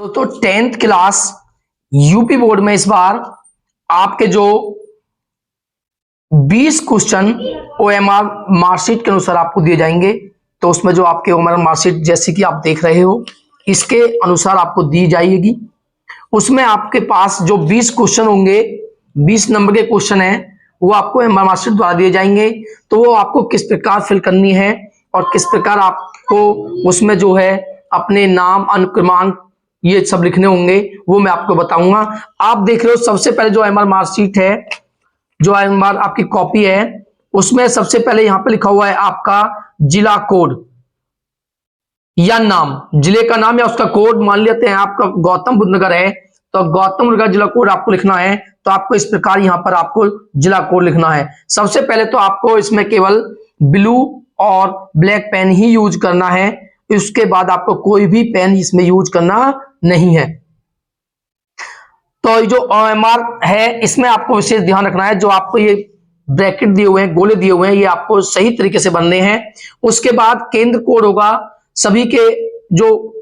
तो 10th class UP board में इस बार आपके जो 20 क्वेश्चन ओएमआर मार्कशीट के अनुसार आपको दिए जाएंगे। तो उसमें जो आपके ओएमआर मार्कशीट जैसे कि आप देख रहे हो इसके अनुसार आपको दी जाएगी। उसमें आपके पास जो 20 क्वेश्चन होंगे, 20 नंबर के क्वेश्चन हैं, वो आपको ओएमआर मार्कशीट द्वारा दिए जाएंगे। तो वो आपको किस प्रकार फिल करनी है और किस प्रकार आपको उसमें जो है अपने नाम, अनुक्रमांक ये सब लिखने होंगे, वो मैं आपको बताऊंगा। आप देख रहे हो सबसे पहले जो ओएमआर मार्कशीट है, जो ओएमआर आपकी कॉपी है, उसमें सबसे पहले यहां पे लिखा हुआ है आपका जिला कोड या नाम, जिले का नाम या उसका कोड। मान लेते हैं आपका गौतम बुद्ध नगर है तो गौतम बुद्ध का जिला कोड आपको लिखना है। तो आपको इस प्रकार यहां पर आपको जिला कोड लिखना है। सबसे पहले तो आपको इसमें केवल ब्लू और ब्लैक पेन ही यूज करना है, उसके बाद आपको कोई भी पेन इसमें यूज करना नहीं है। तो जो ओएमआर है इसमें आपको विशेष ध्यान रखना है, जो आपको ये ब्रैकेट दिए हुए हैं, गोले दिए हुए हैं, ये आपको सही तरीके से बनने हैं। उसके बाद केंद्र कोड होगा, सभी के जो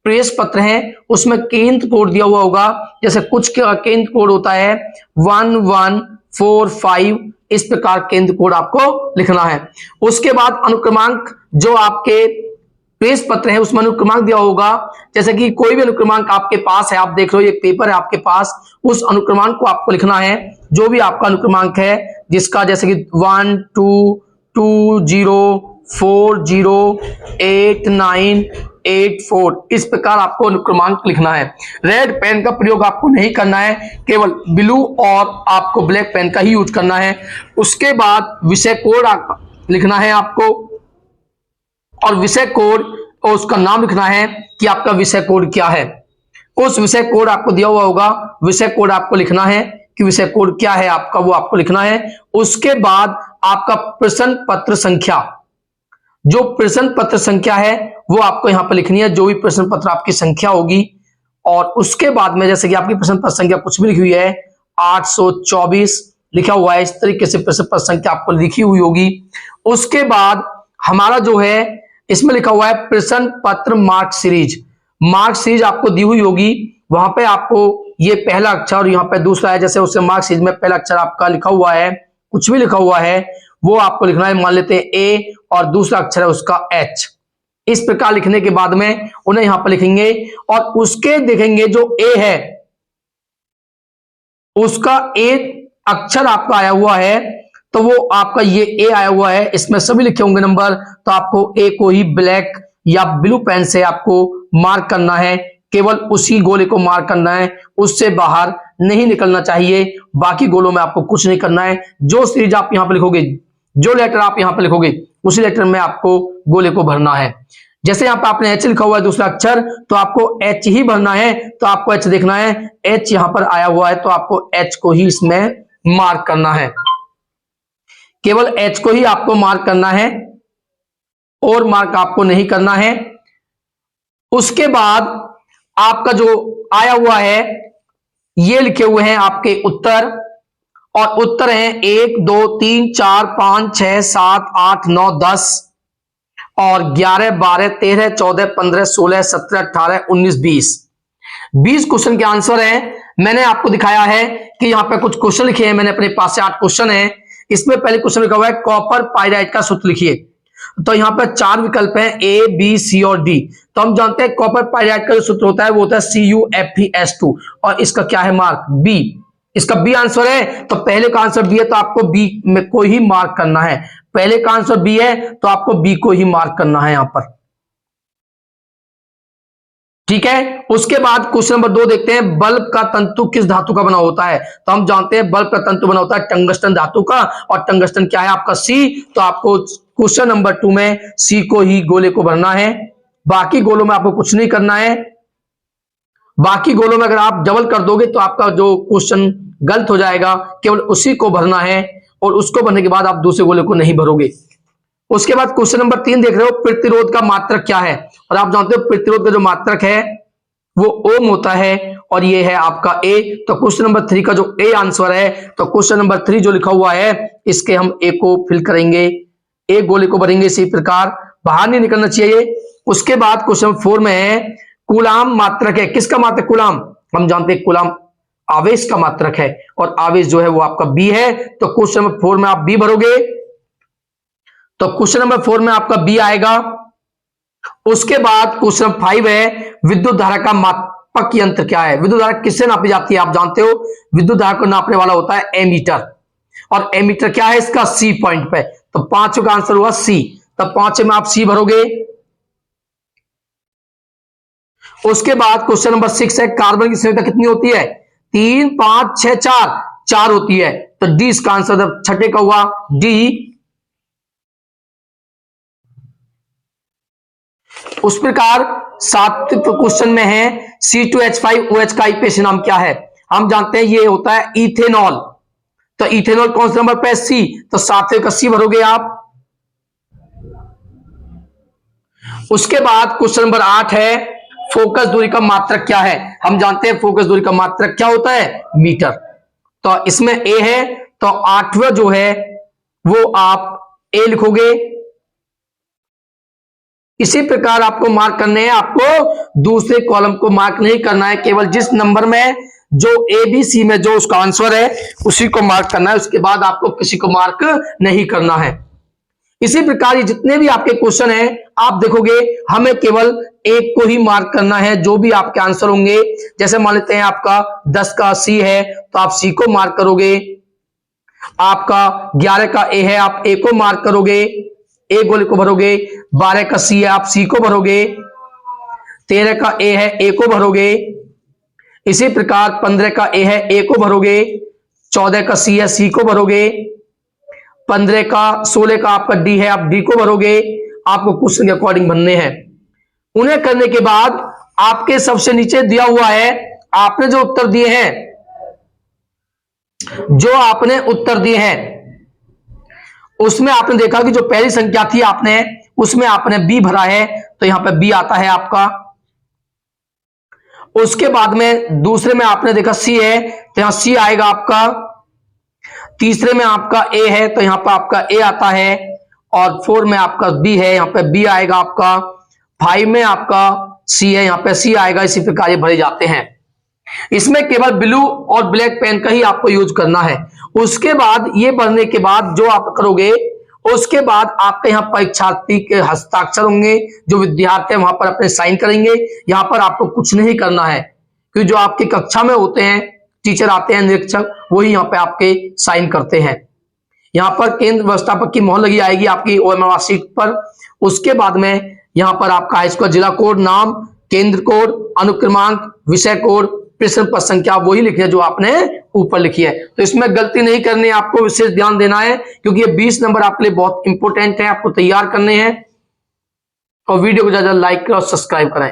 प्रेस पत्र हैं उसमें केंद्र कोड दिया हुआ होगा। जैसे कुछ का केंद्र कोड होता है 1145, इस प्रकार केंद्र कोड आपको लिखना है। उसके बाद अनुक्रमांक, जो आपके प्रेस पत्र है उसमें अनुक्रमांक दिया होगा। जैसे कि कोई भी अनुक्रमांक आपके पास है, आप देख रहे हो एक पेपर है आपके पास, उस अनुक्रमांक को आपको लिखना है। जो भी आपका अनुक्रमांक है जिसका, जैसे कि 1220408984, इस प्रकार आपको अनुक्रमांक लिखना है। रेड पेन का प्रयोग आपको नहीं करना है, केवल ब्लू और आपको ब्लैक पेन का ही यूज करना है। उसके बाद विषय कोड लिखना है आपको, और विषय कोड और उसका नाम लिखना है कि आपका विषय कोड क्या है। उस विषय कोड आपको दिया हुआ होगा, विषय कोड आपको लिखना है कि विषय कोड क्या है आपका, वो आपको लिखना है। उसके बाद आपका प्रश्न पत्र संख्या, जो प्रश्न पत्र संख्या है वो आपको यहां पर लिखनी है, जो भी प्रश्न पत्र आपकी संख्या होगी। और उसके बाद में जैसे कि आपकी प्रश्न पत्र संख्या कुछ भी लिखी हुई है, 824 लिखा हुआ है, इस तरीके से प्रश्न पत्र संख्या आपको लिखी हुई होगी। उसके बाद हमारा जो है इसमें लिखा हुआ है प्रश्न पत्र मार्क सीरीज, मार्क सीरीज आपको दी हुई होगी। वहां पे आपको ये पहला अक्षर और यहाँ पे दूसरा है, जैसे उससे मार्क सीरीज में पहला अक्षर आपका लिखा हुआ है, कुछ भी लिखा हुआ है वो आपको लिखना है। मान लेते हैं ए और दूसरा अक्षर है उसका एच। इस प्रकार लिखने के बाद में उन्हें यहां पर लिखेंगे और उसके देखेंगे जो ए है उसका ए अक्षर आपका आया हुआ है, तो वो आपका ये ए आया हुआ है, इसमें सभी लिखे होंगे नंबर। तो आपको ए को ही ब्लैक या ब्लू पेन से आपको मार्क करना है, केवल उसी गोले को मार्क करना है, उससे बाहर नहीं निकलना चाहिए। बाकी गोलों में आपको कुछ नहीं करना है। जो सीरीज आप यहां पर लिखोगे, जो लेटर आप यहां पर लिखोगे, उसी लेटर में आपको गोले को भरना है। जैसे यहां पर आपने एच लिखा हुआ है दूसरा अक्षर, तो आपको एच ही भरना है। तो आपको एच देखना है, एच यहां पर आया हुआ है तो आपको एच को ही इसमें मार्क करना है, केवल एच को ही आपको मार्क करना है और मार्क आपको नहीं करना है। उसके बाद आपका जो आया हुआ है ये लिखे हुए हैं आपके उत्तर, और उत्तर हैं 1 2 3 4 5 6 7 8 9 10 और 11 12 13 14 15 16 17 18 19 20 क्वेश्चन के आंसर हैं। मैंने आपको दिखाया है कि यहां पे कुछ क्वेश्चन लिखे हैं, मैंने अपने पास से 8 क्वेश्चन है। इसमें पहले क्वेश्चन लिखा हुआ है कॉपर पाइराइट का सूत्र लिखिए। तो यहां पर 4 विकल्प हैं, ए बी सी और डी। तो हम जानते हैं कॉपर पाइराइट का जो सूत्र होता है वो होता है CuFeS2, और इसका क्या है मार्क, बी। इसका बी आंसर है, तो पहले का आंसर बी है तो आपको बी में को ही मार्क करना है। पहले का आंसर बी है तो आपको बी को ही मार्क करना है यहां पर, ठीक है। उसके बाद क्वेश्चन नंबर 2 देखते हैं, बल्ब का तंतु किस धातु का बना होता है। तो हम जानते हैं बल्ब का तंतु बना होता है टंगस्टन धातु का, और टंगस्टन क्या है आपका सी। तो आपको क्वेश्चन नंबर 2 में सी को ही गोले को भरना है, बाकी गोलों में आपको कुछ नहीं करना है। बाकी गोलों में अगर आप डबल कर दोगे तो आपका जो क्वेश्चन गलत हो जाएगा, केवल उसी को भरना है, और उसको भरने के बाद आप दूसरे गोले को नहीं भरोगे। उसके बाद क्वेश्चन नंबर 3 देख रहे हो, प्रतिरोध का मात्रक क्या है। और आप जानते हो प्रतिरोध का जो मात्रक है वो ओम होता है, और ये है आपका ए। तो क्वेश्चन नंबर 3 का जो ए आंसर है, तो क्वेश्चन नंबर 3 जो लिखा हुआ है इसके हम ए को फिल करेंगे, एक गोले को भरेंगे, इसी प्रकार बाहर नहीं निकलना चाहिए। उसके बाद क्वेश्चन 4 में है कूलाम मात्रक है। किसका मात्रक? कूलाम। हम जानते हैं कूलाम आवेश का मात्रक है और आवेश जो है वो आपका बी है। तो क्वेश्चन नंबर 4 में आप बी भरोगे। तो क्वेश्चन नंबर 4 में आपका बी आएगा। उसके बाद क्वेश्चन 5 है विद्युत धारा का मापक यंत्र क्या है? विद्युत धारा किससे नापी जाती है? आप जानते हो विद्युत धारा को नापने वाला होता है एमीटर, और एमीटर क्या है इसका? सी पॉइंट पे। तो 5 का आंसर हुआ सी। तब 5 में आप सी भरोगे। उसके बाद क्वेश्चन नंबर 6 है कार्बन की संयोजकता कितनी होती है? 3 5 6 4 4 होती है। तो डी इसका आंसर छठे का हुआ डी। उस प्रकार 7वें क्वेश्चन में है C2H5OH का आईपीएसी नाम क्या है? हम जानते हैं ये होता है इथेनॉल। तो इथेनॉल कौन से नंबर पे? सी। तो 7वें का सी भरोगे आप। उसके बाद क्वेश्चन नंबर 8 है फोकस दूरी का मात्रक क्या है? हम जानते हैं फोकस दूरी का मात्रक क्या होता है? मीटर। तो इसमें ए है, तो 8वां जो है वो आप ए लिखोगे। इसी प्रकार आपको मार्क करने हैं, आपको दूसरे कॉलम को मार्क नहीं करना है, केवल जिस नंबर में जो ए बी सी में जो उसका आंसर है उसी को मार्क करना है। उसके बाद आपको किसी को मार्क नहीं करना है। इसी प्रकार ये जितने भी आपके क्वेश्चन हैं आप देखोगे हमें केवल एक को ही मार्क करना है, जो भी आपके आंसर होंगे। जैसे मान लेते हैं आपका 10 का सी है तो आप सी को मार्क करोगे। आपका 11 का ए है, आप ए को मार्क करोगे, ए गोले को भरोगे। 12 का सी है, आप सी को भरोगे। 13 का ए है, ए को भरोगे। इसी प्रकार 15 का ए है, ए को भरोगे। 14 का सी है, सी को भरोगे। 16 का आपका डी है, आप डी को भरोगे। आपको क्वेश्चन के अकॉर्डिंग भरने हैं। उन्हें करने के बाद आपके सबसे नीचे दिया हुआ है, आपने जो उत्तर दिए हैं, जो आपने उत्तर दिए हैं उसमें आपने देखा कि जो पहली संख्या थी आपने उसमें आपने बी भरा है, तो यहां पे बी आता है आपका। उसके बाद में दूसरे में आपने देखा सी है, तो यहां सी आएगा आपका। तीसरे में आपका ए है, तो यहां पर आपका ए आता है। और 4 में आपका बी है, यहां पे बी आएगा आपका। 5 में आपका सी है, यहां पे सी आएगा। इसी प्रकार ये भरे जाते हैं। इसमें केवल ब्लू और ब्लैक पेन का ही आपको यूज करना है। उसके बाद ये भरने के बाद जो आप करोगे, उसके बाद आपके यहाँ परीक्षार्थी के हस्ताक्षर होंगे, जो विद्यार्थी वहां पर अपने साइन करेंगे। यहाँ पर आपको कुछ नहीं करना है, क्योंकि जो आपकी कक्षा में होते हैं टीचर आते हैं, निरीक्षक, वही यहाँ पे आपके साइन करते हैं। यहाँ पर केंद्र व्यवस्थापक की मोहर लगी आएगी आपकी ओएमआर शीट पर। उसके बाद में यहाँ पर आपका हाई स्कूल जिला कोड, नाम, केंद्र कोड, अनुक्रमांक, विषय कोड, प्रश्न पत्र संख्या वही लिखी है जो आपने ऊपर लिखी है। तो इसमें गलती नहीं करनी है, आपको विशेष ध्यान देना है, क्योंकि ये 20 नंबर आपके लिए बहुत इंपॉर्टेंट है, आपको तैयार करने हैं। और वीडियो को ज्यादा लाइक करें और सब्सक्राइब करें।